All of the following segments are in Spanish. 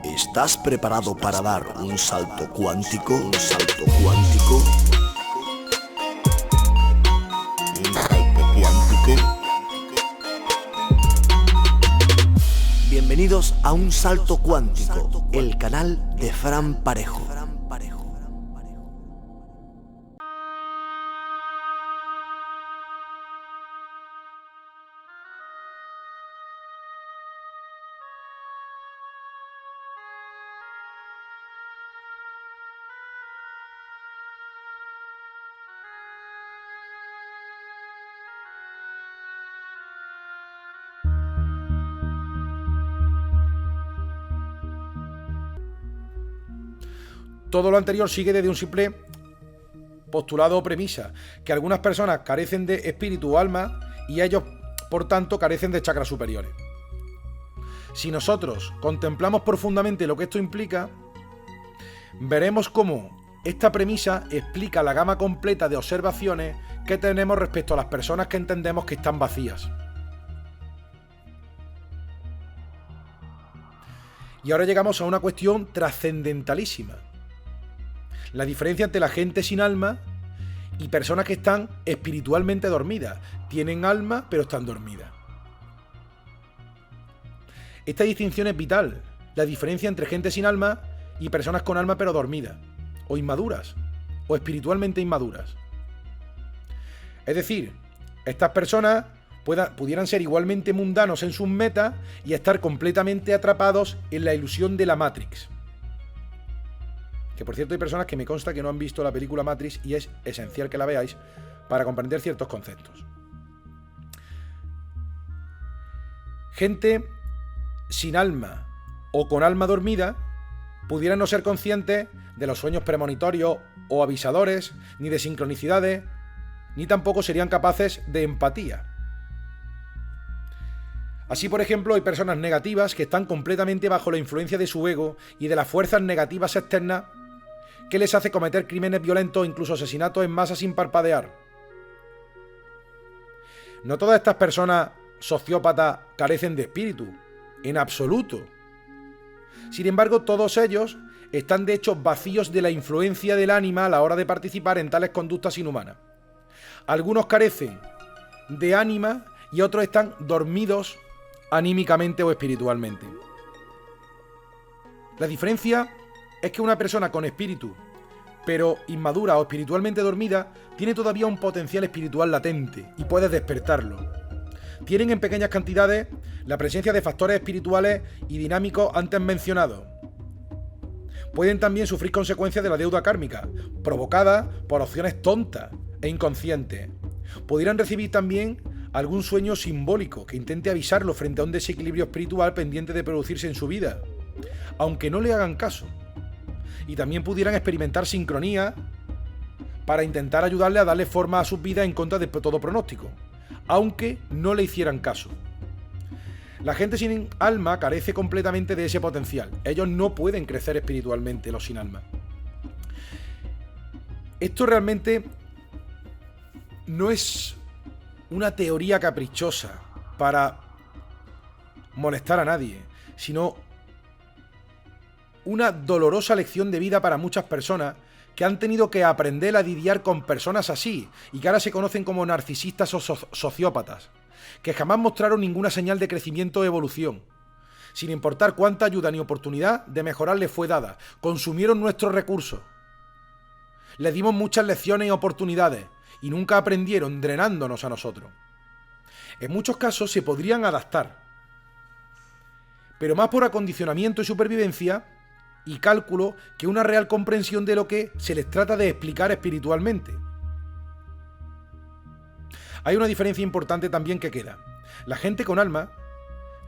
¿Estás preparado para dar un salto cuántico? Un salto cuántico. Un salto cuántico. Bienvenidos a Un Salto Cuántico, el canal de Fran Parejo. Todo lo anterior sigue desde un simple postulado o premisa, que algunas personas carecen de espíritu o alma y ellos, por tanto, carecen de chakras superiores. Si nosotros contemplamos profundamente lo que esto implica, veremos cómo esta premisa explica la gama completa de observaciones que tenemos respecto a las personas que entendemos que están vacías. Y ahora llegamos a una cuestión trascendentalísima. La diferencia entre la gente sin alma y personas que están espiritualmente dormidas. Tienen alma, pero están dormidas. Esta distinción es vital. La diferencia entre gente sin alma y personas con alma, pero dormidas. O inmaduras. O espiritualmente inmaduras. Es decir, estas personas pudieran ser igualmente mundanos en sus metas y estar completamente atrapados en la ilusión de la Matrix. Que por cierto hay personas que me consta que no han visto la película Matrix y es esencial que la veáis para comprender ciertos conceptos. Gente sin alma o con alma dormida pudieran no ser conscientes de los sueños premonitorios o avisadores, ni de sincronicidades, ni tampoco serían capaces de empatía. Así, por ejemplo, hay personas negativas que están completamente bajo la influencia de su ego y de las fuerzas negativas externas que les hace cometer crímenes violentos o incluso asesinatos en masa sin parpadear. No todas estas personas sociópatas carecen de espíritu, en absoluto. Sin embargo, todos ellos están de hecho vacíos de la influencia del ánima a la hora de participar en tales conductas inhumanas. Algunos carecen de ánima y otros están dormidos anímicamente o espiritualmente. La diferencia es que una persona con espíritu, pero inmadura o espiritualmente dormida, tiene todavía un potencial espiritual latente y puede despertarlo. Tienen en pequeñas cantidades la presencia de factores espirituales y dinámicos antes mencionados. Pueden también sufrir consecuencias de la deuda kármica, provocada por opciones tontas e inconscientes. Pudieran recibir también algún sueño simbólico que intente avisarlo frente a un desequilibrio espiritual pendiente de producirse en su vida, aunque no le hagan caso. Y también pudieran experimentar sincronía para intentar ayudarle a darle forma a sus vidas en contra de todo pronóstico, aunque no le hicieran caso. La gente sin alma carece completamente de ese potencial. Ellos no pueden crecer espiritualmente, los sin alma. Esto realmente no es una teoría caprichosa para molestar a nadie, sino una dolorosa lección de vida para muchas personas que han tenido que aprender a lidiar con personas así y que ahora se conocen como narcisistas o sociópatas, que jamás mostraron ninguna señal de crecimiento o evolución. Sin importar cuánta ayuda ni oportunidad de mejorar les fue dada, consumieron nuestros recursos. Les dimos muchas lecciones y oportunidades y nunca aprendieron, drenándonos a nosotros. En muchos casos se podrían adaptar, pero más por acondicionamiento y supervivencia y cálculo que una real comprensión de lo que se les trata de explicar espiritualmente. Hay una diferencia importante también que queda. La gente con alma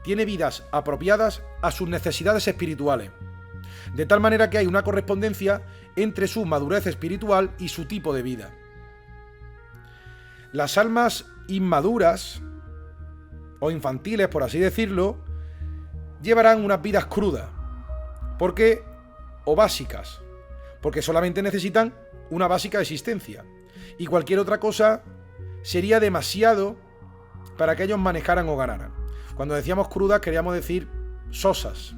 tiene vidas apropiadas a sus necesidades espirituales, de tal manera que hay una correspondencia entre su madurez espiritual y su tipo de vida. Las almas inmaduras o infantiles, por así decirlo, llevarán unas vidas crudas, o básicas, porque solamente necesitan una básica existencia, y cualquier otra cosa sería demasiado para que ellos manejaran o ganaran. Cuando decíamos crudas queríamos decir sosas.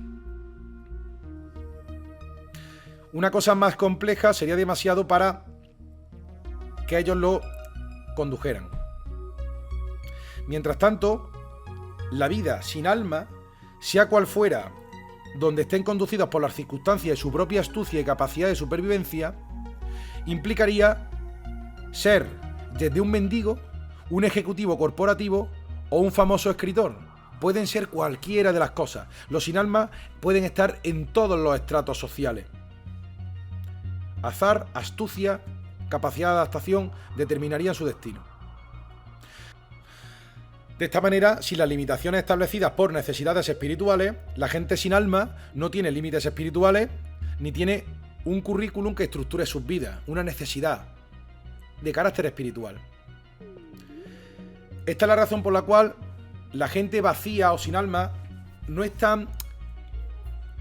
Una cosa más compleja sería demasiado para que ellos lo condujeran. Mientras tanto, la vida sin alma, sea cual fuera, donde estén conducidos por las circunstancias y su propia astucia y capacidad de supervivencia, implicaría ser desde un mendigo, un ejecutivo corporativo o un famoso escritor. Pueden ser cualquiera de las cosas. Los sin alma pueden estar en todos los estratos sociales. Azar, astucia, capacidad de adaptación determinarían su destino. De esta manera, sin las limitaciones establecidas por necesidades espirituales, la gente sin alma no tiene límites espirituales ni tiene un currículum que estructure sus vidas, una necesidad de carácter espiritual. Esta es la razón por la cual la gente vacía o sin alma no están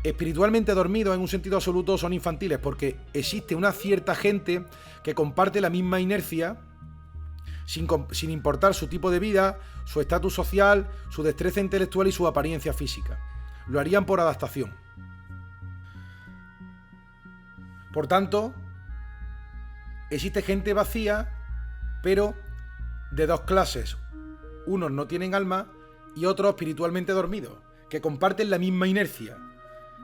espiritualmente dormidos en un sentido absoluto, son infantiles, porque existe una cierta gente que comparte la misma inercia sin importar su tipo de vida, su estatus social, su destreza intelectual y su apariencia física. Lo harían por adaptación. Por tanto, existe gente vacía, pero de dos clases. Unos no tienen alma y otros espiritualmente dormidos, que comparten la misma inercia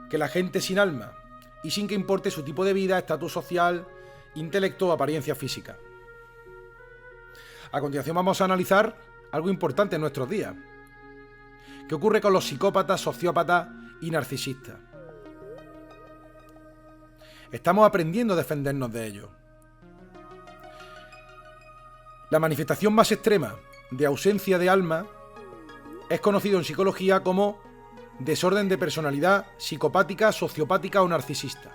que la gente sin alma y sin que importe su tipo de vida, estatus social, intelecto o apariencia física. A continuación vamos a analizar algo importante en nuestros días. ¿Qué ocurre con los psicópatas, sociópatas y narcisistas? Estamos aprendiendo a defendernos de ellos. La manifestación más extrema de ausencia de alma es conocido en psicología como desorden de personalidad psicopática, sociopática o narcisista.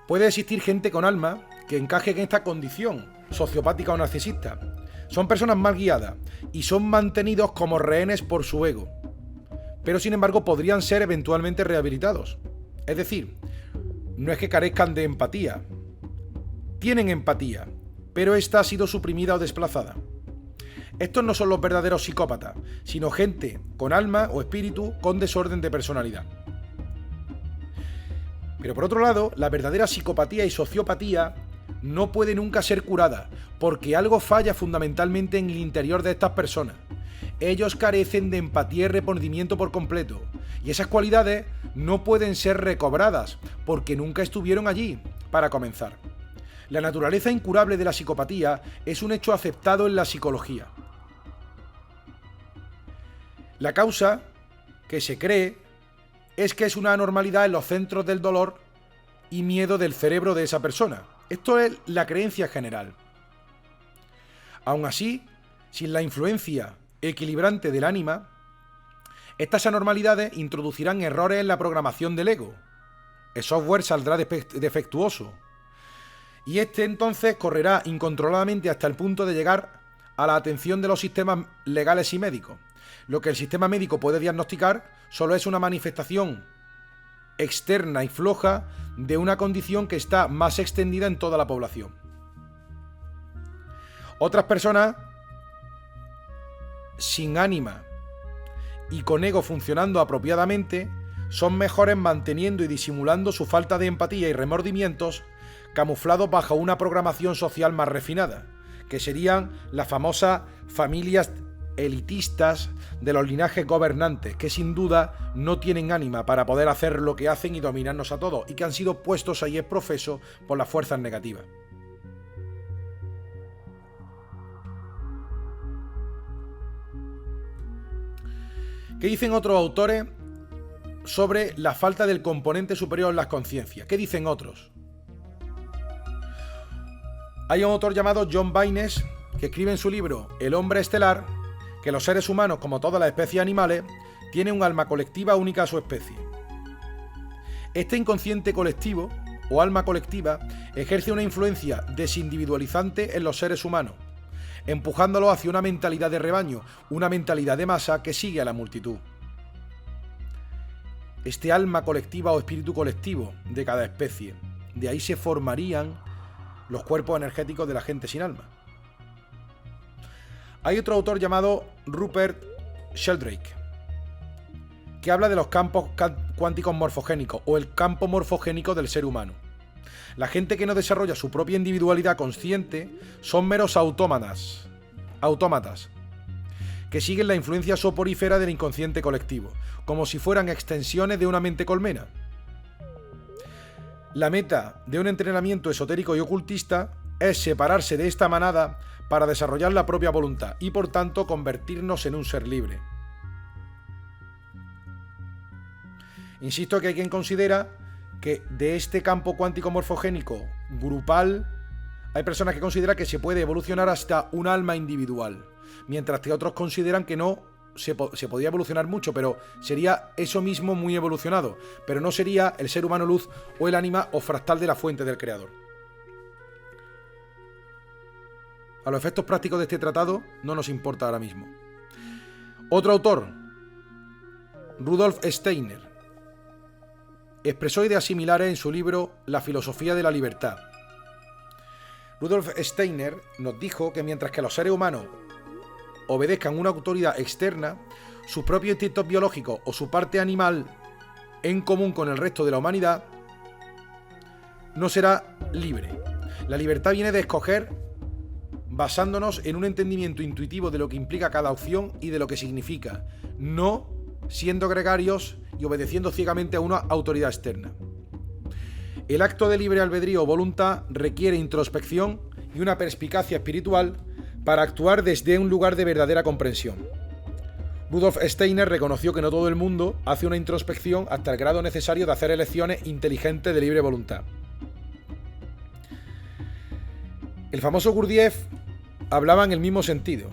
Puede existir gente con alma que encaje en esta condición sociopática o narcisista. Son personas mal guiadas y son mantenidos como rehenes por su ego, pero sin embargo podrían ser eventualmente rehabilitados. Es decir, no es que carezcan de empatía, tienen empatía, pero esta ha sido suprimida o desplazada. Estos no son los verdaderos psicópatas, sino gente con alma o espíritu con desorden de personalidad. Pero por otro lado, la verdadera psicopatía y sociopatía no puede nunca ser curada, porque algo falla fundamentalmente en el interior de estas personas. Ellos carecen de empatía y remordimiento por completo, y esas cualidades no pueden ser recobradas, porque nunca estuvieron allí, para comenzar. La naturaleza incurable de la psicopatía es un hecho aceptado en la psicología. La causa que se cree es que es una anormalidad en los centros del dolor y miedo del cerebro de esa persona. Esto es la creencia general. Aún así, sin la influencia equilibrante del ánima, estas anormalidades introducirán errores en la programación del ego. El software saldrá defectuoso. Y este entonces correrá incontroladamente hasta el punto de llegar a la atención de los sistemas legales y médicos. Lo que el sistema médico puede diagnosticar solo es una manifestación externa y floja de una condición que está más extendida en toda la población. Otras personas sin ánima y con ego funcionando apropiadamente son mejores manteniendo y disimulando su falta de empatía y remordimientos camuflados bajo una programación social más refinada, que serían las famosas familias elitistas de los linajes gobernantes, que sin duda no tienen ánima para poder hacer lo que hacen y dominarnos a todos, y que han sido puestos ahí exprofeso por las fuerzas negativas. ¿Qué dicen otros autores sobre la falta del componente superior en las conciencias? ¿Qué dicen otros? Hay un autor llamado John Baynes que escribe en su libro El hombre estelar que los seres humanos, como todas las especies animales, tienen un alma colectiva única a su especie. Este inconsciente colectivo, o alma colectiva, ejerce una influencia desindividualizante en los seres humanos, empujándolos hacia una mentalidad de rebaño, una mentalidad de masa que sigue a la multitud. Este alma colectiva o espíritu colectivo de cada especie, de ahí se formarían los cuerpos energéticos de la gente sin alma. Hay otro autor llamado Rupert Sheldrake, que habla de los campos cuánticos morfogénicos, o el campo morfogénico del ser humano. La gente que no desarrolla su propia individualidad consciente son meros autómatas, que siguen la influencia soporífera del inconsciente colectivo, como si fueran extensiones de una mente colmena. La meta de un entrenamiento esotérico y ocultista es separarse de esta manada para desarrollar la propia voluntad y por tanto convertirnos en un ser libre. Insisto que hay quien considera que de este campo cuántico morfogénico grupal hay personas que consideran que se puede evolucionar hasta un alma individual, mientras que otros consideran que no se podía evolucionar mucho, pero sería eso mismo muy evolucionado, pero no sería el ser humano luz o el ánima o fractal de la fuente del creador. A los efectos prácticos de este tratado no nos importa ahora mismo. Otro autor, Rudolf Steiner, expresó ideas similares en su libro La filosofía de la libertad. Rudolf Steiner nos dijo que mientras que los seres humanos obedezcan una autoridad externa, sus propios instintos biológicos o su parte animal en común con el resto de la humanidad no será libre. La libertad viene de escoger basándonos en un entendimiento intuitivo de lo que implica cada opción y de lo que significa, no siendo gregarios y obedeciendo ciegamente a una autoridad externa. El acto de libre albedrío o voluntad requiere introspección y una perspicacia espiritual para actuar desde un lugar de verdadera comprensión. Rudolf Steiner reconoció que no todo el mundo hace una introspección hasta el grado necesario de hacer elecciones inteligentes de libre voluntad. El famoso Gurdjieff hablaba en el mismo sentido.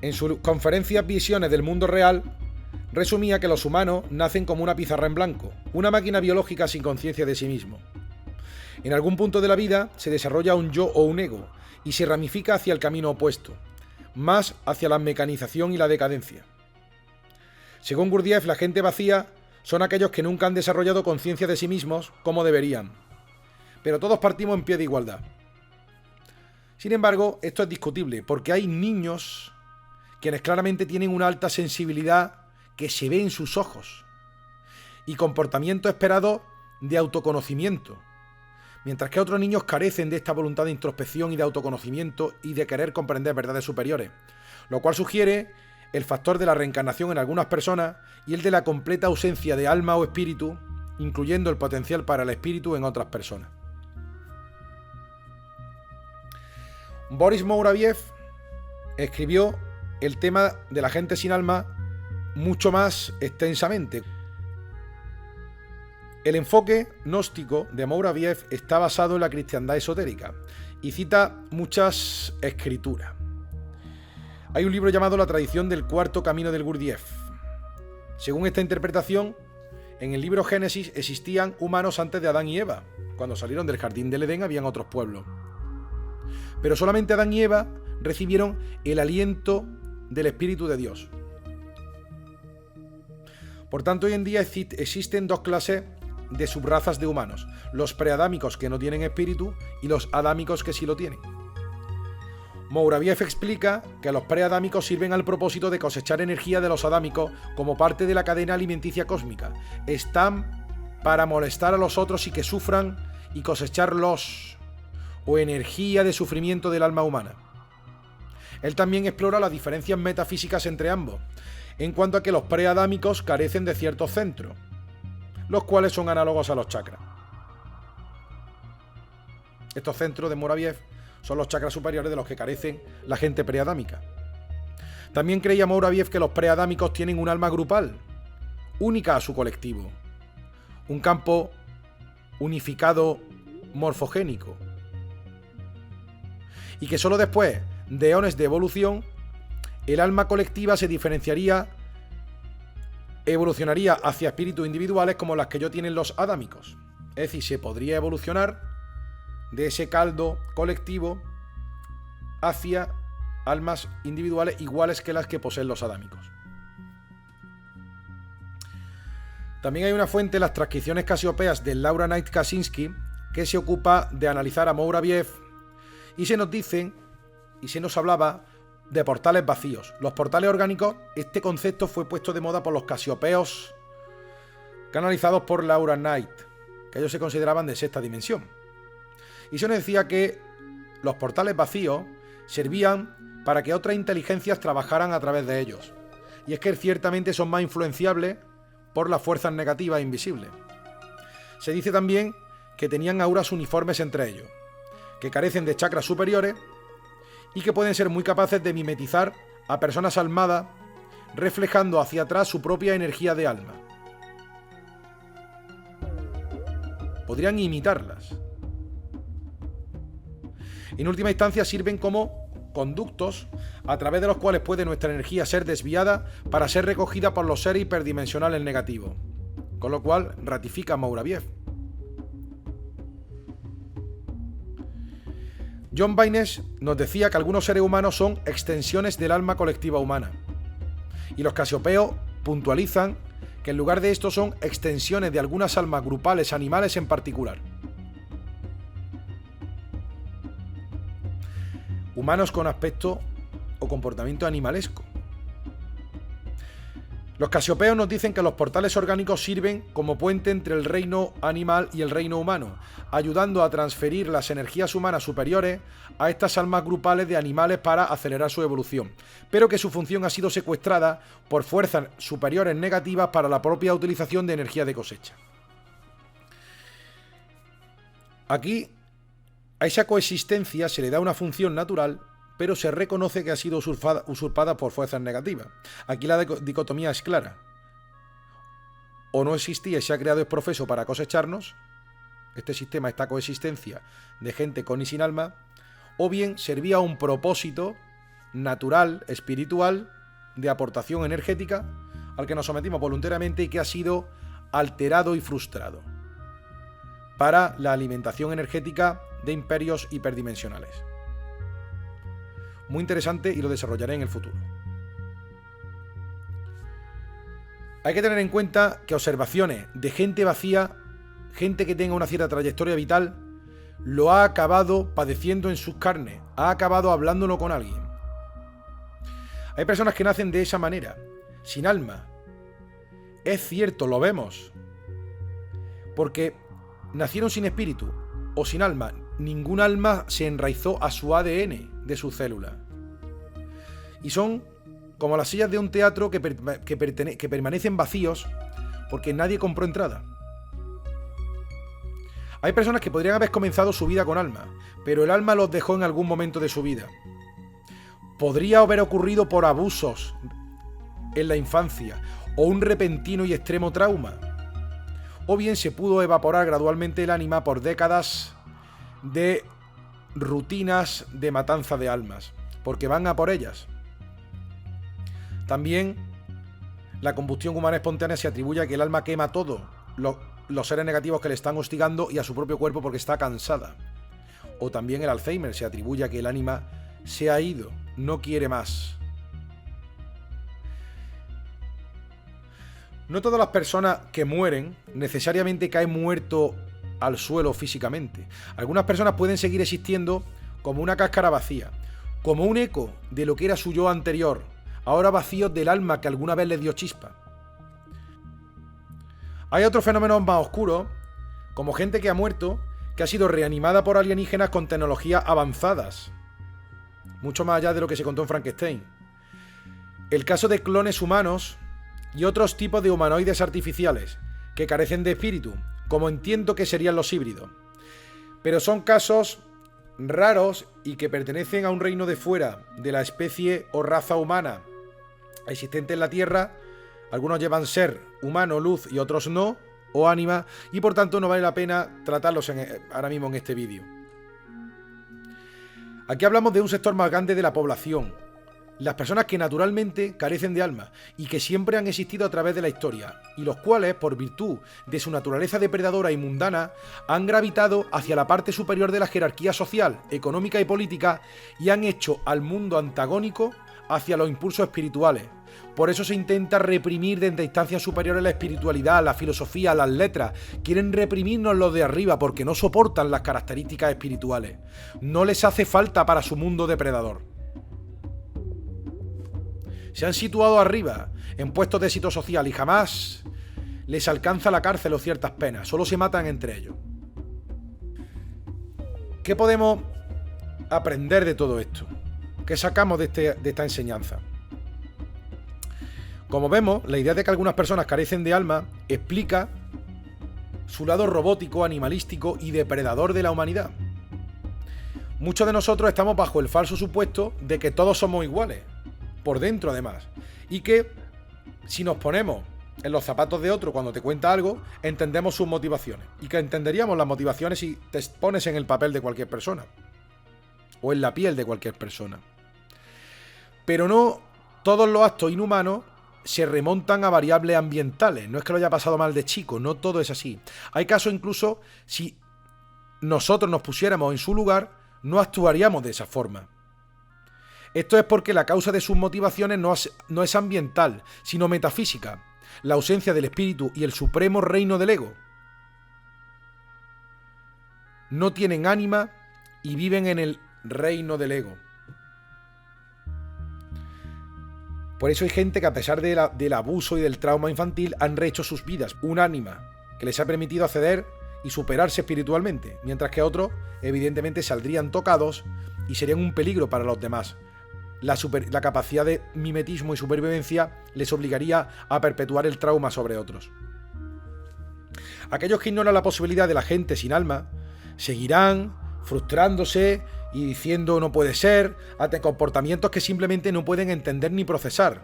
En sus conferencias Visiones del mundo real, resumía que los humanos nacen como una pizarra en blanco, una máquina biológica sin conciencia de sí mismo. En algún punto de la vida se desarrolla un yo o un ego y se ramifica hacia el camino opuesto, más hacia la mecanización y la decadencia. Según Gurdjieff, la gente vacía son aquellos que nunca han desarrollado conciencia de sí mismos como deberían, pero todos partimos en pie de igualdad. Sin embargo, esto es discutible porque hay niños quienes claramente tienen una alta sensibilidad que se ve en sus ojos y comportamiento esperado de autoconocimiento, mientras que otros niños carecen de esta voluntad de introspección y de autoconocimiento y de querer comprender verdades superiores, lo cual sugiere el factor de la reencarnación en algunas personas y el de la completa ausencia de alma o espíritu, incluyendo el potencial para el espíritu en otras personas. Boris Mouraviev escribió el tema de la gente sin alma mucho más extensamente. El enfoque gnóstico de Mouraviev está basado en la cristiandad esotérica y cita muchas escrituras. Hay un libro llamado La tradición del cuarto camino del Gurdjieff. Según esta interpretación, en el libro Génesis existían humanos antes de Adán y Eva. Cuando salieron del jardín del Edén habían otros pueblos. Pero solamente Adán y Eva recibieron el aliento del Espíritu de Dios. Por tanto, hoy en día existen dos clases de subrazas de humanos: los preadámicos que no tienen espíritu y los adámicos que sí lo tienen. Mouraviev explica que los preadámicos sirven al propósito de cosechar energía de los adámicos como parte de la cadena alimenticia cósmica. Están para molestar a los otros y que sufran y cosechar los o energía de sufrimiento del alma humana. Él también explora las diferencias metafísicas entre ambos, en cuanto a que los preadámicos carecen de ciertos centros, los cuales son análogos a los chakras. Estos centros de Mouraviev son los chakras superiores de los que carecen la gente preadámica. También creía Mouraviev que los preadámicos tienen un alma grupal, única a su colectivo, un campo unificado morfogénico, y que solo después de eones de evolución, el alma colectiva se evolucionaría hacia espíritus individuales como las que yo tienen los adámicos. Es decir, se podría evolucionar de ese caldo colectivo hacia almas individuales iguales que las que poseen los adámicos. También hay una fuente, las transcripciones casiopeas de Laura Knight Kaczynski, que se ocupa de analizar a Mouraviev, y se nos hablaba de portales vacíos. Los portales orgánicos, este concepto fue puesto de moda por los casiopeos, canalizados por Laura Knight. que ellos se consideraban de sexta dimensión. Y se nos decía que los portales vacíos servían para que otras inteligencias trabajaran a través de ellos. Y es que ciertamente son más influenciables por las fuerzas negativas invisibles. Se dice también que tenían auras uniformes entre ellos, que carecen de chakras superiores y que pueden ser muy capaces de mimetizar a personas almadas, reflejando hacia atrás su propia energía de alma. Podrían imitarlas. En última instancia sirven como conductos a través de los cuales puede nuestra energía ser desviada para ser recogida por los seres hiperdimensionales negativos, con lo cual ratifica Mouraviev. John Baynes nos decía que algunos seres humanos son extensiones del alma colectiva humana, y los casiopeos puntualizan que en lugar de esto son extensiones de algunas almas grupales animales en particular. Humanos con aspecto o comportamiento animalesco. Los casiopeos nos dicen que los portales orgánicos sirven como puente entre el reino animal y el reino humano, ayudando a transferir las energías humanas superiores a estas almas grupales de animales para acelerar su evolución, pero que su función ha sido secuestrada por fuerzas superiores negativas para la propia utilización de energía de cosecha. Aquí, a esa coexistencia se le da una función natural, pero se reconoce que ha sido usurpada por fuerzas negativas. Aquí la dicotomía es clara. O no existía y se ha creado exprofeso para cosecharnos, este sistema, esta coexistencia de gente con y sin alma, o bien servía a un propósito natural, espiritual, de aportación energética, al que nos sometimos voluntariamente y que ha sido alterado y frustrado para la alimentación energética de imperios hiperdimensionales. Muy interesante y lo desarrollaré en el futuro. Hay que tener en cuenta que observaciones de gente vacía, gente que tenga una cierta trayectoria vital, lo ha acabado padeciendo en sus carnes, ha acabado hablándolo con alguien. Hay personas que nacen de esa manera, sin alma. Es cierto, lo vemos. Porque nacieron sin espíritu o sin alma. Ningún alma se enraizó a su ADN de su célula. Y son como las sillas de un teatro que permanecen vacíos porque nadie compró entrada. Hay personas que podrían haber comenzado su vida con alma, pero el alma los dejó en algún momento de su vida. Podría haber ocurrido por abusos en la infancia o un repentino y extremo trauma. O bien se pudo evaporar gradualmente el ánima por décadas de rutinas de matanza de almas, porque van a por ellas. También la combustión humana espontánea se atribuye a que el alma quema todo los seres negativos que le están hostigando y a su propio cuerpo porque está cansada. O también el Alzheimer se atribuye a que el ánima se ha ido, no quiere más. No todas las personas que mueren necesariamente caen muertos al suelo físicamente. Algunas personas pueden seguir existiendo como una cáscara vacía, como un eco de lo que era su yo anterior, ahora vacíos del alma que alguna vez les dio chispa. Hay otros fenómenos más oscuros, como gente que ha muerto, que ha sido reanimada por alienígenas con tecnologías avanzadas, mucho más allá de lo que se contó en Frankenstein. El caso de clones humanos y otros tipos de humanoides artificiales que carecen de espíritu, como entiendo que serían los híbridos. Pero son casos raros y que pertenecen a un reino de fuera de la especie o raza humana existente en la Tierra. Algunos llevan ser humano, luz y otros no, o ánima, y por tanto no vale la pena tratarlos ahora mismo en este vídeo. Aquí hablamos de un sector más grande de la población, las personas que naturalmente carecen de alma y que siempre han existido a través de la historia, y los cuales, por virtud de su naturaleza depredadora y mundana, han gravitado hacia la parte superior de la jerarquía social, económica y política y han hecho al mundo antagónico hacia los impulsos espirituales. Por eso se intenta reprimir desde instancias superiores la espiritualidad, la filosofía, las letras. Quieren reprimirnos los de arriba porque no soportan las características espirituales. No les hace falta para su mundo depredador. Se han situado arriba, en puestos de éxito social y jamás les alcanza la cárcel o ciertas penas, solo se matan entre ellos. ¿Qué podemos aprender de todo esto? ¿Qué sacamos de esta enseñanza? Como vemos, la idea de que algunas personas carecen de alma explica su lado robótico, animalístico y depredador de la humanidad. Muchos de nosotros estamos bajo el falso supuesto de que todos somos iguales, por dentro además, y que si nos ponemos en los zapatos de otro cuando te cuenta algo, entendemos sus motivaciones, y que entenderíamos las motivaciones si te pones en el papel de cualquier persona, o en la piel de cualquier persona. Pero no todos los actos inhumanos se remontan a variables ambientales. No es que lo haya pasado mal de chico, no todo es así. Hay casos incluso, si nosotros nos pusiéramos en su lugar, no actuaríamos de esa forma. Esto es porque la causa de sus motivaciones no es ambiental, sino metafísica, la ausencia del espíritu y el supremo reino del ego. No tienen ánima y viven en el reino del ego. Por eso hay gente que, a pesar del abuso y del trauma infantil, han rehecho sus vidas, un ánima que les ha permitido acceder y superarse espiritualmente, mientras que otros evidentemente saldrían tocados y serían un peligro para los demás. La capacidad de mimetismo y supervivencia les obligaría a perpetuar el trauma sobre otros. Aquellos que ignoran la posibilidad de la gente sin alma seguirán frustrándose y diciendo no puede ser, ante comportamientos que simplemente no pueden entender ni procesar.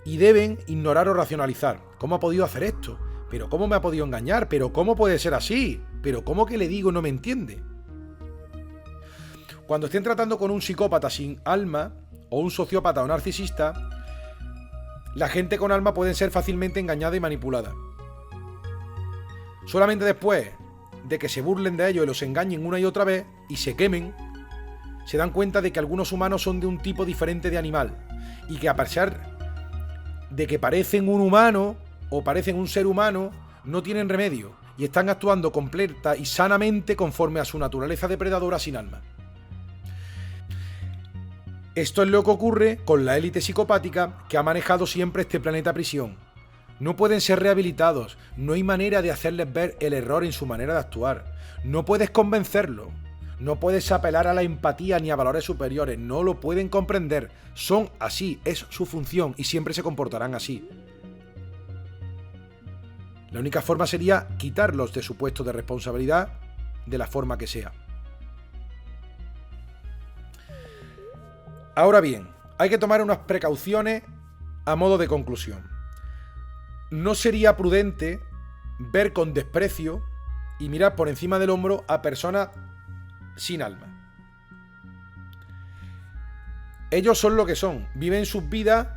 Y deben ignorar o racionalizar. ¿Cómo ha podido hacer esto? ¿Pero cómo me ha podido engañar? ¿Pero cómo puede ser así? ¿Pero cómo que le digo no me entiende? Cuando estén tratando con un psicópata sin alma, o un sociópata o narcisista, la gente con alma puede ser fácilmente engañada y manipulada. Solamente después de que se burlen de ellos y los engañen una y otra vez, y se quemen, se dan cuenta de que algunos humanos son de un tipo diferente de animal, y que a pesar de que parecen un humano, o parecen un ser humano, no tienen remedio y están actuando completa y sanamente conforme a su naturaleza depredadora sin alma. Esto es lo que ocurre con la élite psicopática que ha manejado siempre este planeta prisión. No pueden ser rehabilitados, no hay manera de hacerles ver el error en su manera de actuar. No puedes convencerlo, no puedes apelar a la empatía ni a valores superiores, no lo pueden comprender. Son así, es su función y siempre se comportarán así. La única forma sería quitarlos de su puesto de responsabilidad de la forma que sea. Ahora bien, hay que tomar unas precauciones a modo de conclusión. No sería prudente ver con desprecio y mirar por encima del hombro a personas sin alma. Ellos son lo que son, viven sus vidas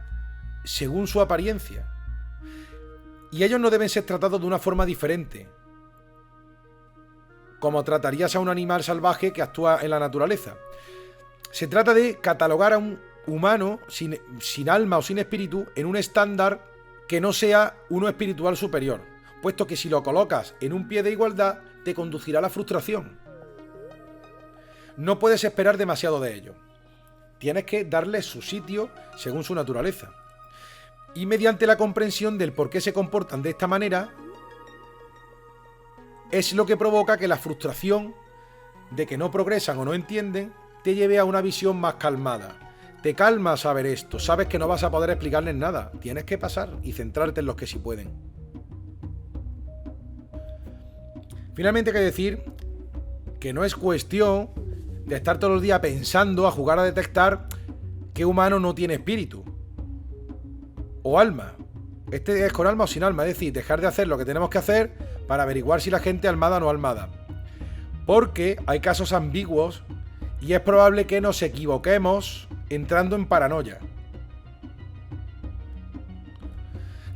según su apariencia. Y ellos no deben ser tratados de una forma diferente, como tratarías a un animal salvaje que actúa en la naturaleza. Se trata de catalogar a un humano sin alma o sin espíritu en un estándar que no sea uno espiritual superior, puesto que si lo colocas en un pie de igualdad te conducirá a la frustración. No puedes esperar demasiado de ellos. Tienes que darles su sitio según su naturaleza. Y mediante la comprensión del por qué se comportan de esta manera, es lo que provoca que la frustración de que no progresan o no entienden te lleve a una visión más calmada. Te calma saber esto, sabes que no vas a poder explicarles nada, tienes que pasar y centrarte en los que sí pueden. Finalmente hay que decir que no es cuestión de estar todos los días pensando a jugar a detectar qué humano no tiene espíritu o alma. Este es con alma o sin alma, es decir, dejar de hacer lo que tenemos que hacer para averiguar si la gente es almada o no almada. Porque hay casos ambiguos y es probable que nos equivoquemos entrando en paranoia.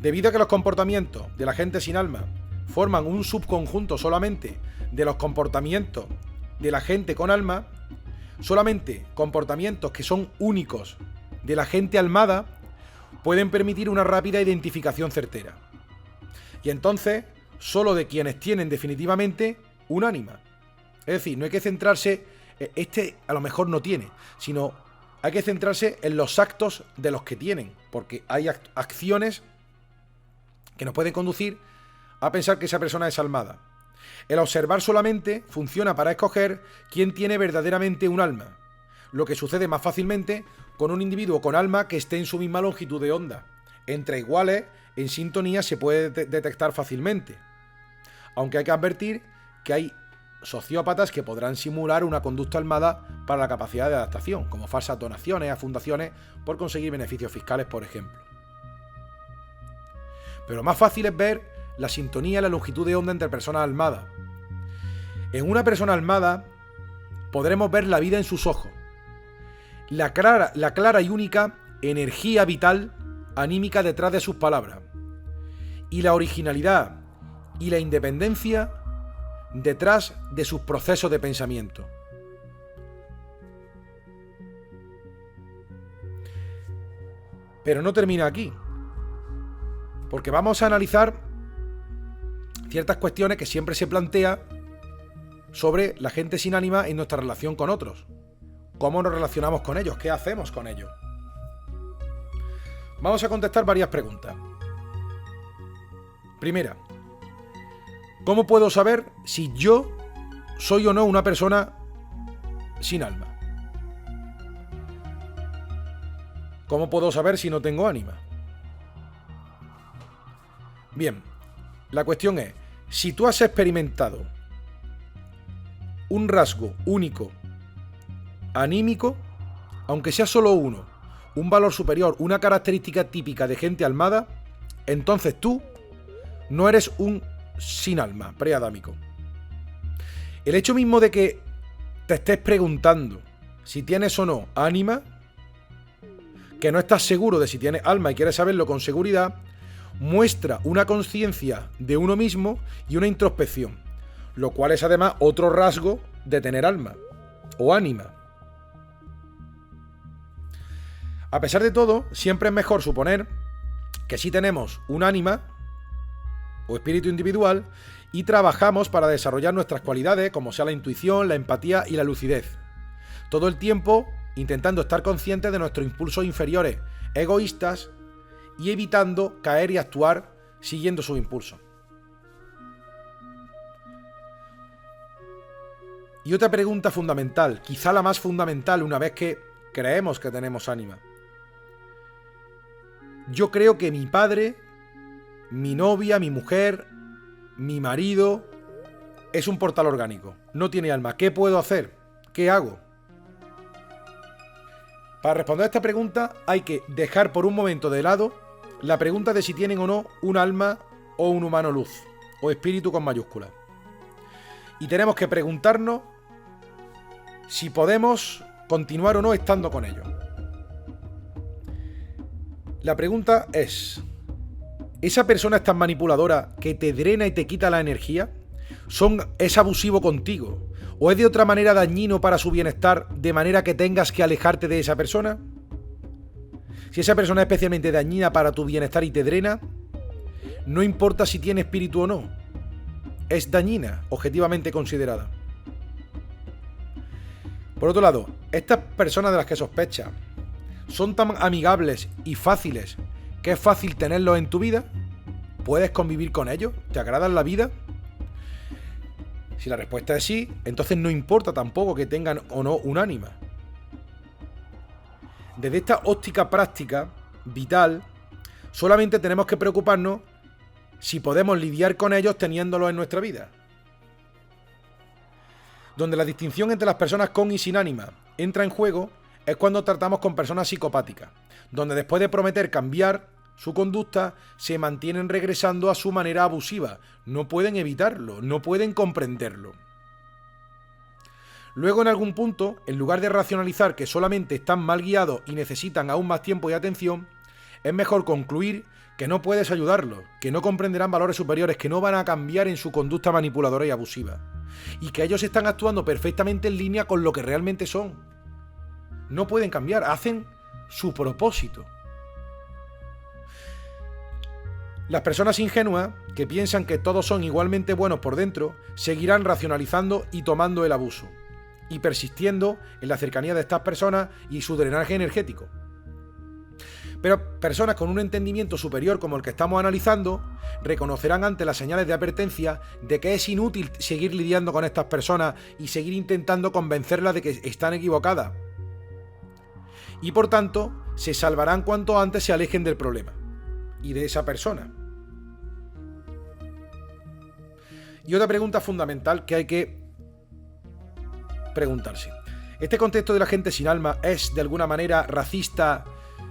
Debido a que los comportamientos de la gente sin alma forman un subconjunto solamente de los comportamientos de la gente con alma, solamente comportamientos que son únicos de la gente almada pueden permitir una rápida identificación certera. Y entonces, solo de quienes tienen definitivamente un ánima. Es decir, no hay que centrarse, este a lo mejor no tiene, sino hay que centrarse en los actos de los que tienen, porque hay acciones que nos pueden conducir a pensar que esa persona es almada. El observar solamente funciona para escoger quién tiene verdaderamente un alma, lo que sucede más fácilmente con un individuo con alma que esté en su misma longitud de onda. Entre iguales, en sintonía, se puede detectar fácilmente. Aunque hay que advertir que hay sociópatas que podrán simular una conducta almada para la capacidad de adaptación, como falsas donaciones a fundaciones por conseguir beneficios fiscales, por ejemplo. Pero más fácil es ver la sintonía y la longitud de onda entre personas almadas. En una persona almada podremos ver la vida en sus ojos, la clara y única energía vital anímica detrás de sus palabras, y la originalidad y la independencia detrás de sus procesos de pensamiento. Pero no termina aquí, porque vamos a analizar ciertas cuestiones que siempre se plantea sobre la gente sin ánima en nuestra relación con otros. ¿Cómo nos relacionamos con ellos? ¿Qué hacemos con ellos? Vamos a contestar varias preguntas. Primera, ¿cómo puedo saber si yo soy o no una persona sin alma? ¿Cómo puedo saber si no tengo ánima? Bien, la cuestión es, si tú has experimentado un rasgo único, anímico, aunque sea solo uno, un valor superior, una característica típica de gente almada, entonces tú no eres un sin alma, preadámico. El hecho mismo de que te estés preguntando si tienes o no ánima, que no estás seguro de si tienes alma y quieres saberlo con seguridad, muestra una conciencia de uno mismo y una introspección, lo cual es además otro rasgo de tener alma o ánima. A pesar de todo, siempre es mejor suponer que sí tenemos un ánima o espíritu individual y trabajamos para desarrollar nuestras cualidades, como sea la intuición, la empatía y la lucidez. Todo el tiempo intentando estar conscientes de nuestros impulsos inferiores, egoístas, y evitando caer y actuar siguiendo sus impulsos. Y otra pregunta fundamental, quizá la más fundamental una vez que creemos que tenemos ánima. Yo creo que mi padre, mi novia, mi mujer, mi marido, es un portal orgánico, no tiene alma. ¿Qué puedo hacer? ¿Qué hago? Para responder a esta pregunta hay que dejar por un momento de lado la pregunta de si tienen o no un alma o un humano luz, o espíritu con mayúsculas. Y tenemos que preguntarnos si podemos continuar o no estando con ellos. La pregunta es, ¿esa persona es tan manipuladora que te drena y te quita la energía? ¿Es abusivo contigo? ¿O es de otra manera dañino para su bienestar, de manera que tengas que alejarte de esa persona? Si esa persona es especialmente dañina para tu bienestar y te drena, no importa si tiene espíritu o no, es dañina, objetivamente considerada. Por otro lado, estas personas de las que sospechas son tan amigables y fáciles que es fácil tenerlos en tu vida. ¿Puedes convivir con ellos? ¿Te agradan la vida? Si la respuesta es sí, entonces no importa tampoco que tengan o no un ánima. Desde esta óptica práctica, vital, solamente tenemos que preocuparnos si podemos lidiar con ellos teniéndolos en nuestra vida. Donde la distinción entre las personas con y sin ánima entra en juego es cuando tratamos con personas psicopáticas, donde después de prometer cambiar su conducta, se mantienen regresando a su manera abusiva. No pueden evitarlo, no pueden comprenderlo. Luego, en algún punto, en lugar de racionalizar que solamente están mal guiados y necesitan aún más tiempo y atención, es mejor concluir que no puedes ayudarlos, que no comprenderán valores superiores, que no van a cambiar en su conducta manipuladora y abusiva, y que ellos están actuando perfectamente en línea con lo que realmente son. No pueden cambiar, hacen su propósito. Las personas ingenuas, que piensan que todos son igualmente buenos por dentro, seguirán racionalizando y tomando el abuso, y persistiendo en la cercanía de estas personas y su drenaje energético. Pero personas con un entendimiento superior como el que estamos analizando reconocerán ante las señales de advertencia de que es inútil seguir lidiando con estas personas y seguir intentando convencerlas de que están equivocadas. Y por tanto, se salvarán cuanto antes se alejen del problema y de esa persona. Y otra pregunta fundamental que hay que preguntarse. ¿Este contexto de la gente sin alma es de alguna manera racista,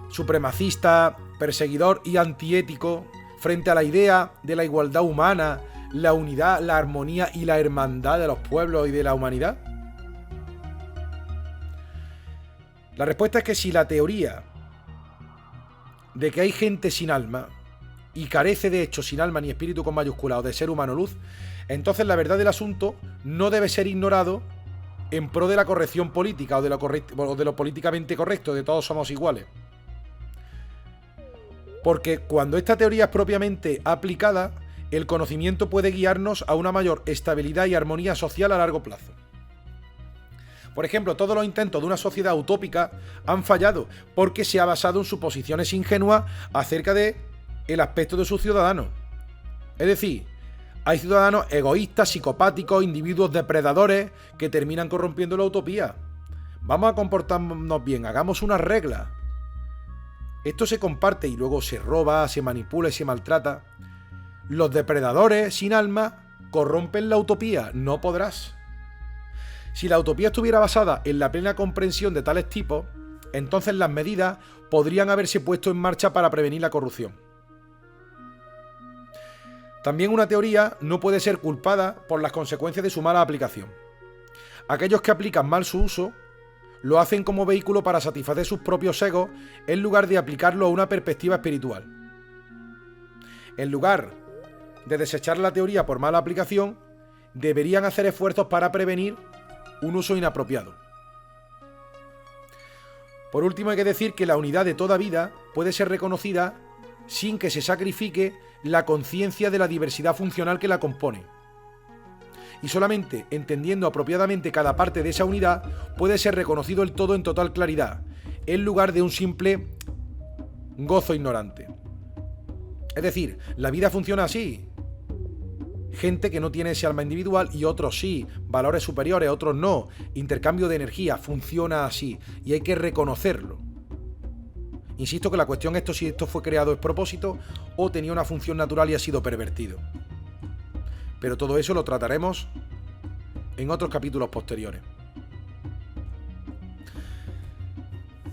supremacista, perseguidor y antiético frente a la idea de la igualdad humana, la unidad, la armonía y la hermandad de los pueblos y de la humanidad? La respuesta es que si la teoría de que hay gente sin alma y carece de hecho sin alma ni espíritu con mayúscula o de ser humano luz, entonces la verdad del asunto no debe ser ignorado en pro de la corrección política o de lo políticamente correcto, de todos somos iguales. Porque cuando esta teoría es propiamente aplicada, el conocimiento puede guiarnos a una mayor estabilidad y armonía social a largo plazo. Por ejemplo, todos los intentos de una sociedad utópica han fallado porque se ha basado en suposiciones ingenuas acerca de el aspecto de sus ciudadanos. Es decir, hay ciudadanos egoístas, psicopáticos, individuos depredadores que terminan corrompiendo la utopía. Vamos a comportarnos bien, hagamos unas reglas. Esto se comparte y luego se roba, se manipula y se maltrata. Los depredadores sin alma corrompen la utopía, no podrás. Si la utopía estuviera basada en la plena comprensión de tales tipos, entonces las medidas podrían haberse puesto en marcha para prevenir la corrupción. También una teoría no puede ser culpada por las consecuencias de su mala aplicación. Aquellos que aplican mal su uso lo hacen como vehículo para satisfacer sus propios egos en lugar de aplicarlo a una perspectiva espiritual. En lugar de desechar la teoría por mala aplicación, deberían hacer esfuerzos para prevenir un uso inapropiado. Por último, hay que decir que la unidad de toda vida puede ser reconocida sin que se sacrifique la conciencia de la diversidad funcional que la compone. Y solamente entendiendo apropiadamente cada parte de esa unidad puede ser reconocido el todo en total claridad, en lugar de un simple gozo ignorante. Es decir, la vida funciona así. Gente que no tiene ese alma individual y otros sí, valores superiores, otros no. Intercambio de energía funciona así y hay que reconocerlo. Insisto que la cuestión es si esto fue creado a propósito o tenía una función natural y ha sido pervertido. Pero todo eso lo trataremos en otros capítulos posteriores.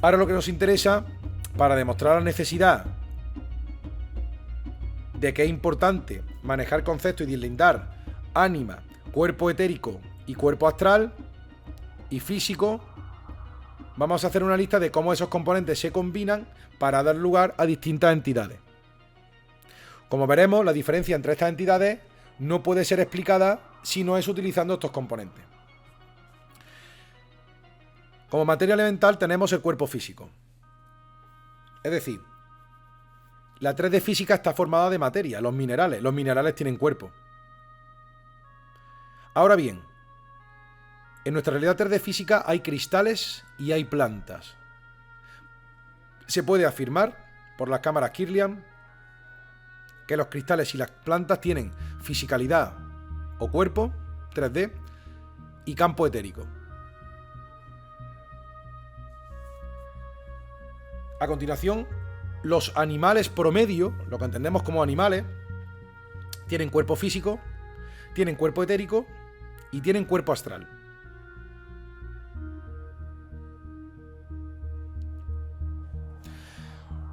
Ahora lo que nos interesa, para demostrar la necesidad de que es importante manejar conceptos y deslindar ánima, cuerpo etérico y cuerpo astral y físico, vamos a hacer una lista de cómo esos componentes se combinan para dar lugar a distintas entidades. Como veremos, la diferencia entre estas entidades no puede ser explicada si no es utilizando estos componentes. Como materia elemental tenemos el cuerpo físico. Es decir, la 3D física está formada de materia, los minerales. Los minerales tienen cuerpo. Ahora bien, en nuestra realidad 3D física hay cristales y hay plantas. Se puede afirmar por las cámaras Kirlian que los cristales y las plantas tienen fisicalidad o cuerpo 3D y campo etérico. A continuación, los animales promedio, lo que entendemos como animales, tienen cuerpo físico, tienen cuerpo etérico y tienen cuerpo astral.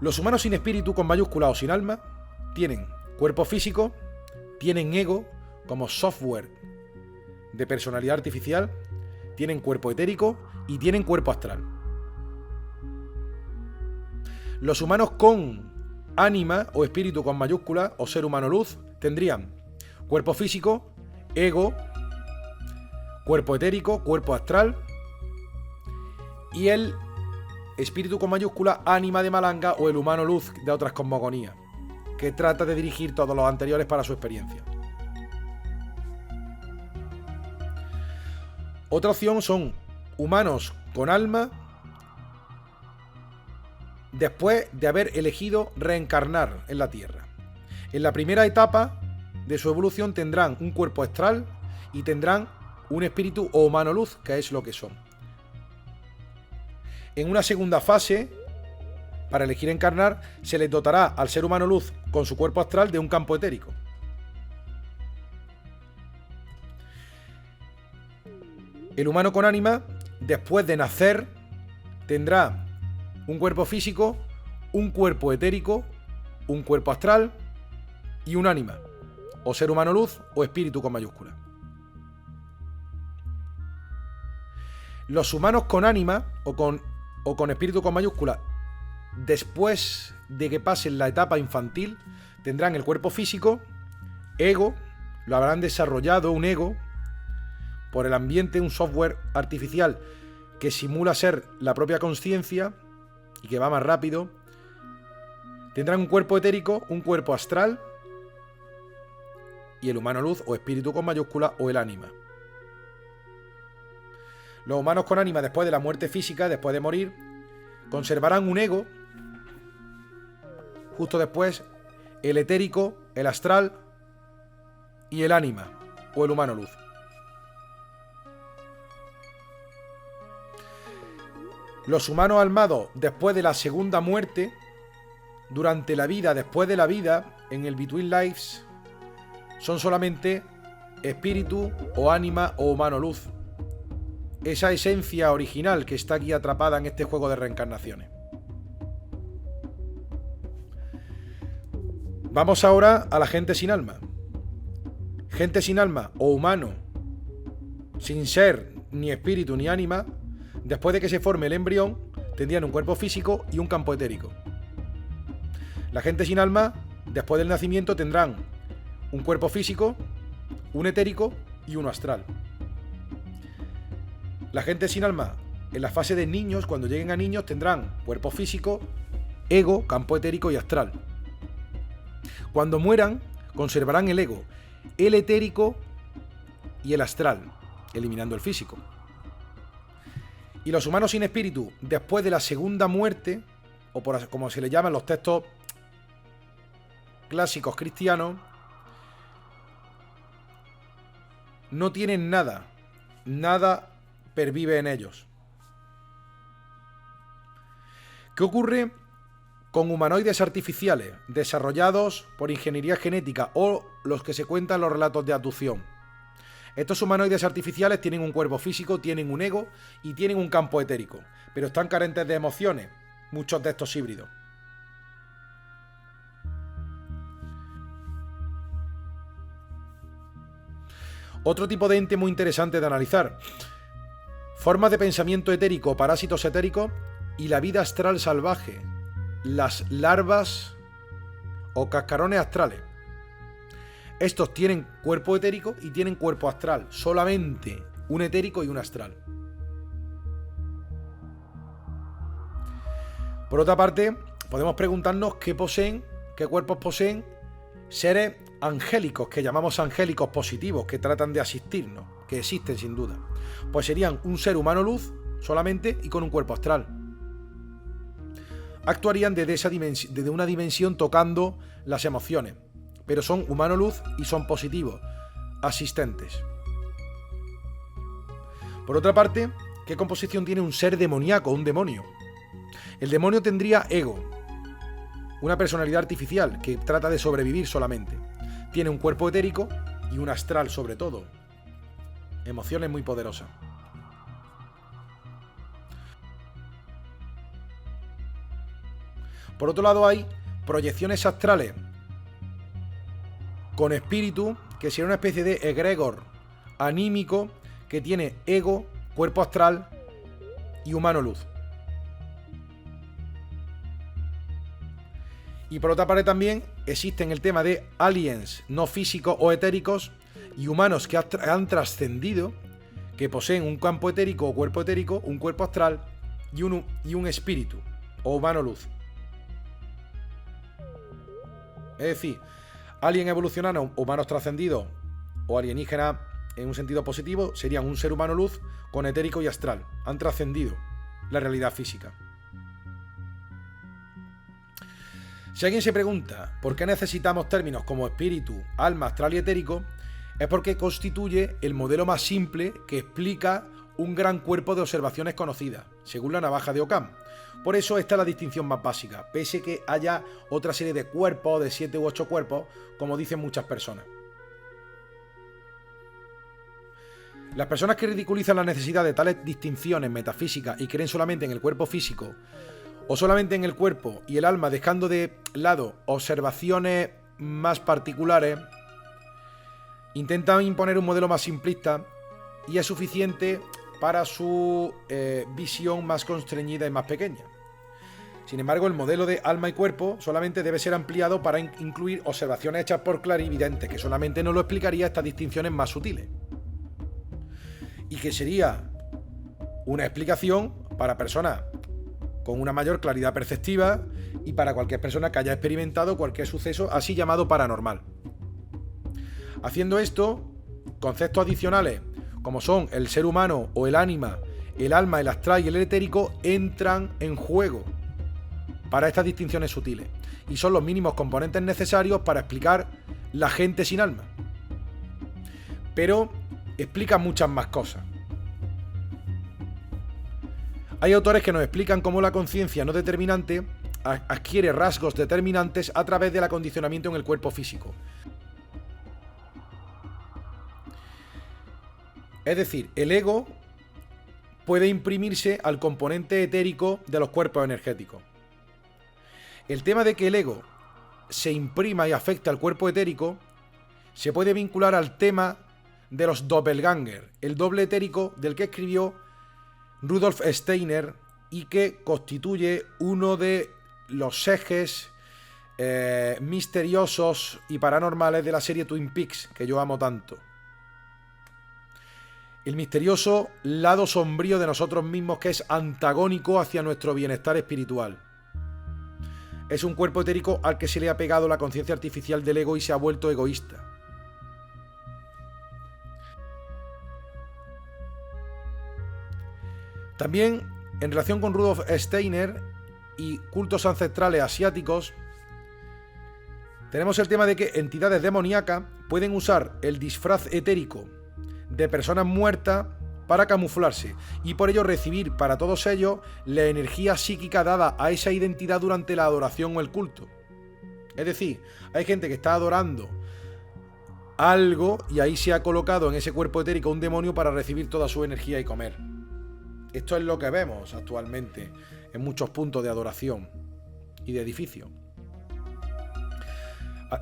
Los humanos sin espíritu con mayúscula o sin alma tienen cuerpo físico, tienen ego como software de personalidad artificial, tienen cuerpo etérico y tienen cuerpo astral. Los humanos con ánima o espíritu con mayúscula o ser humano luz tendrían cuerpo físico, ego, cuerpo etérico, cuerpo astral y el espíritu con mayúscula, ánima de malanga o el humano luz de otras cosmogonías, que trata de dirigir todos los anteriores para su experiencia. Otra opción son humanos con alma después de haber elegido reencarnar en la Tierra. En la primera etapa de su evolución tendrán un cuerpo astral y tendrán un espíritu o humano luz, que es lo que son. En una segunda fase, para elegir encarnar, se les dotará al ser humano luz con su cuerpo astral de un campo etérico. El humano con ánima, después de nacer, tendrá un cuerpo físico, un cuerpo etérico, un cuerpo astral y un ánima, o ser humano luz o espíritu con mayúscula. Los humanos con ánima o con espíritu con mayúscula, después de que pasen la etapa infantil, tendrán el cuerpo físico, ego, lo habrán desarrollado un ego por el ambiente, un software artificial que simula ser la propia consciencia y que va más rápido. Tendrán un cuerpo etérico, un cuerpo astral y el humano luz o espíritu con mayúscula o el ánima. Los humanos con ánima, después de la muerte física, después de morir, conservarán un ego. Justo después, el etérico, el astral y el ánima o el humano luz. Los humanos almados, después de la segunda muerte, durante la vida, después de la vida, en el Between Lives, son solamente espíritu o ánima o humano luz. Esa esencia original que está aquí atrapada en este juego de reencarnaciones. Vamos ahora a la gente sin alma. Gente sin alma o humano, sin ser ni espíritu ni ánima, después de que se forme el embrión, tendrían un cuerpo físico y un campo etérico. La gente sin alma, después del nacimiento, tendrán un cuerpo físico, un etérico y uno astral. La gente sin alma, en la fase de niños, cuando lleguen a niños, tendrán cuerpo físico, ego, campo etérico y astral. Cuando mueran, conservarán el ego, el etérico y el astral, eliminando el físico. Y los humanos sin espíritu, después de la segunda muerte, o como se le llaman los textos clásicos cristianos, no tienen nada. Nada pervive en ellos. ¿Qué ocurre con humanoides artificiales desarrollados por ingeniería genética o los que se cuentan en los relatos de abducción? Estos humanoides artificiales tienen un cuerpo físico, tienen un ego y tienen un campo etérico, pero están carentes de emociones, muchos de estos híbridos. Otro tipo de ente muy interesante de analizar: formas de pensamiento etérico, parásitos etéricos y la vida astral salvaje, las larvas o cascarones astrales. Estos tienen cuerpo etérico y tienen cuerpo astral, solamente un etérico y un astral. Por otra parte, podemos preguntarnos qué cuerpos poseen seres angélicos, que llamamos angélicos positivos, que tratan de asistirnos, que existen sin duda. Pues serían un ser humano luz solamente y con un cuerpo astral. Actuarían desde una dimensión tocando las emociones, pero son humano luz y son positivos, asistentes. Por otra parte, ¿qué composición tiene un ser demoníaco, un demonio? El demonio tendría ego, una personalidad artificial que trata de sobrevivir solamente. Tiene un cuerpo etérico y un astral sobre todo. Emociones muy poderosas. Por otro lado, hay proyecciones astrales con espíritu, que sería una especie de egregor anímico que tiene ego, cuerpo astral y humano luz. Y por otra parte también existen el tema de aliens no físicos o etéricos y humanos que han trascendido, que poseen un campo etérico o cuerpo etérico, un cuerpo astral y un espíritu o humano luz. Es decir, alien evolucionados, humanos trascendidos o alienígenas en un sentido positivo serían un ser humano luz con etérico y astral. Han trascendido la realidad física. Si alguien se pregunta por qué necesitamos términos como espíritu, alma, astral y etérico, es porque constituye el modelo más simple que explica un gran cuerpo de observaciones conocidas, según la navaja de Occam. Por eso esta es la distinción más básica, pese que haya otra serie de cuerpos, de 7 u 8 cuerpos, como dicen muchas personas. Las personas que ridiculizan la necesidad de tales distinciones metafísicas y creen solamente en el cuerpo físico, o solamente en el cuerpo y el alma, dejando de lado observaciones más particulares, intentan imponer un modelo más simplista y es suficiente para su visión más constreñida y más pequeña. Sin embargo, el modelo de alma y cuerpo solamente debe ser ampliado para incluir observaciones hechas por clarividentes, que solamente nos lo explicaría estas distinciones más sutiles. Y que sería una explicación para personas con una mayor claridad perceptiva y para cualquier persona que haya experimentado cualquier suceso así llamado paranormal. Haciendo esto, conceptos adicionales como son el ser humano o el ánima, el alma, el astral y el etérico entran en juego para estas distinciones sutiles y son los mínimos componentes necesarios para explicar la gente sin alma. Pero explican muchas más cosas. Hay autores que nos explican cómo la conciencia no determinante adquiere rasgos determinantes a través del acondicionamiento en el cuerpo físico. Es decir, el ego puede imprimirse al componente etérico de los cuerpos energéticos. El tema de que el ego se imprima y afecte al cuerpo etérico se puede vincular al tema de los doppelganger, el doble etérico del que escribió Rudolf Steiner y que constituye uno de los ejes misteriosos y paranormales de la serie Twin Peaks, que yo amo tanto. El misterioso lado sombrío de nosotros mismos que es antagónico hacia nuestro bienestar espiritual. Es un cuerpo etérico al que se le ha pegado la conciencia artificial del ego y se ha vuelto egoísta. También, en relación con Rudolf Steiner y cultos ancestrales asiáticos, tenemos el tema de que entidades demoníacas pueden usar el disfraz etérico de personas muertas para camuflarse y por ello recibir para todos ellos la energía psíquica dada a esa identidad durante la adoración o el culto. Es decir, hay gente que está adorando algo y ahí se ha colocado en ese cuerpo etérico un demonio para recibir toda su energía y comer. Esto es lo que vemos actualmente en muchos puntos de adoración y de edificio.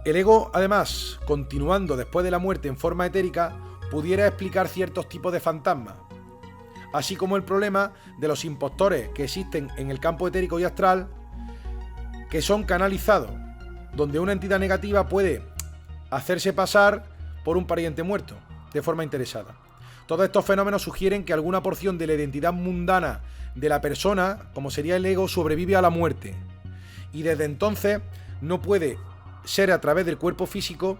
El ego, además, continuando después de la muerte en forma etérica, pudiera explicar ciertos tipos de fantasmas, así como el problema de los impostores que existen en el campo etérico y astral, que son canalizados, donde una entidad negativa puede hacerse pasar por un pariente muerto, de forma interesada. Todos estos fenómenos sugieren que alguna porción de la identidad mundana de la persona, como sería el ego, sobrevive a la muerte, y desde entonces no puede ser a través del cuerpo físico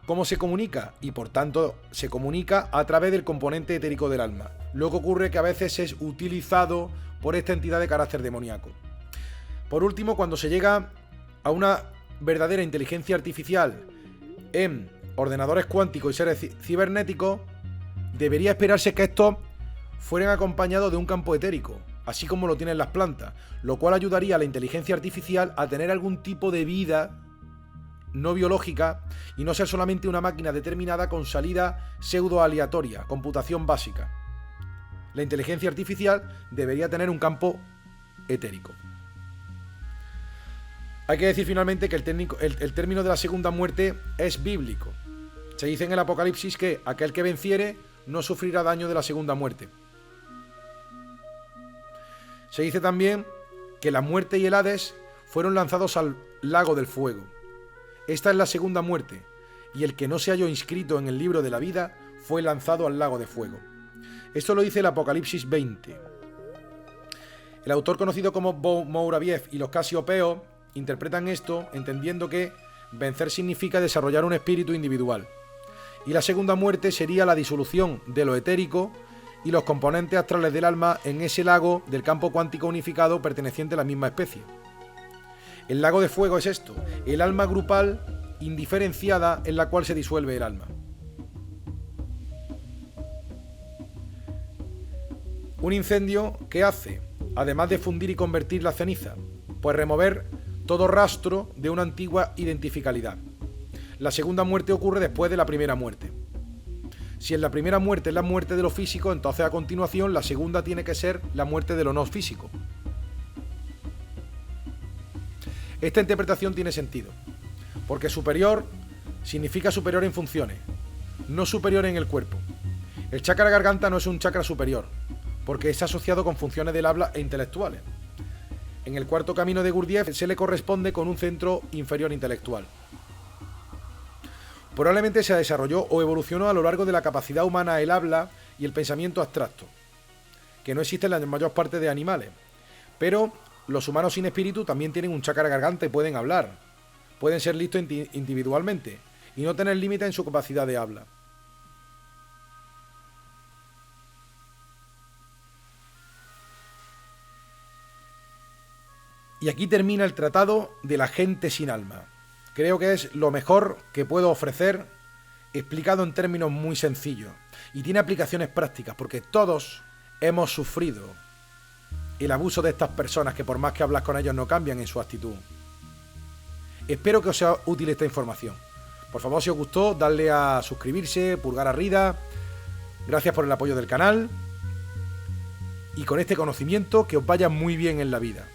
cómo se comunica, y por tanto se comunica a través del componente etérico del alma. Lo que ocurre es que a veces es utilizado por esta entidad de carácter demoníaco. Por último, cuando se llega a una verdadera inteligencia artificial en ordenadores cuánticos y seres cibernéticos, debería esperarse que estos fueran acompañados de un campo etérico, así como lo tienen las plantas, lo cual ayudaría a la inteligencia artificial a tener algún tipo de vida no biológica y no ser solamente una máquina determinada con salida pseudo aleatoria, computación básica. La inteligencia artificial debería tener un campo etérico. Hay que decir finalmente que el término de la segunda muerte es bíblico. Se dice en el Apocalipsis que aquel que venciere no sufrirá daño de la segunda muerte. Se dice también que la muerte y el Hades fueron lanzados al lago del fuego. Esta es la segunda muerte, y el que no se halló inscrito en el libro de la vida fue lanzado al lago de fuego. Esto lo dice el Apocalipsis 20. El autor conocido como Mouravief y los Casiopeos interpretan esto entendiendo que vencer significa desarrollar un espíritu individual, y la segunda muerte sería la disolución de lo etérico y los componentes astrales del alma en ese lago del campo cuántico unificado perteneciente a la misma especie. El lago de fuego es esto, el alma grupal indiferenciada en la cual se disuelve el alma. Un incendio, ¿qué hace? Además de fundir y convertir la ceniza, pues remover todo rastro de una antigua identificabilidad. La segunda muerte ocurre después de la primera muerte. Si en la primera muerte es la muerte de lo físico, entonces a continuación la segunda tiene que ser la muerte de lo no físico. Esta interpretación tiene sentido, porque superior significa superior en funciones, no superior en el cuerpo. El chakra garganta no es un chakra superior, porque es asociado con funciones del habla e intelectuales. En el cuarto camino de Gurdjieff se le corresponde con un centro inferior intelectual. Probablemente se desarrolló o evolucionó a lo largo de la capacidad humana el habla y el pensamiento abstracto, que no existe en la mayor parte de animales, pero los humanos sin espíritu también tienen un chakra garganta y pueden hablar. Pueden ser listos individualmente y no tener límite en su capacidad de habla. Y aquí termina el tratado de la gente sin alma. Creo que es lo mejor que puedo ofrecer, explicado en términos muy sencillos. Y tiene aplicaciones prácticas, porque todos hemos sufrido el abuso de estas personas que por más que hablas con ellos no cambian en su actitud. Espero que os sea útil esta información. Por favor, si os gustó, dadle a suscribirse, pulgar arriba. Gracias por el apoyo del canal. Y con este conocimiento, que os vaya muy bien en la vida.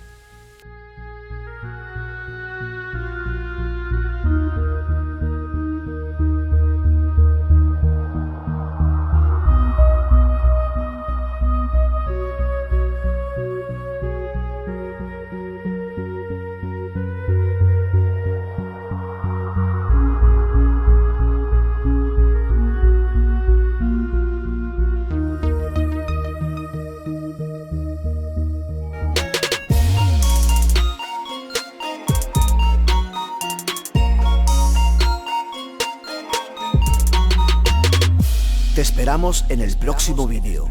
Te esperamos en el próximo vídeo.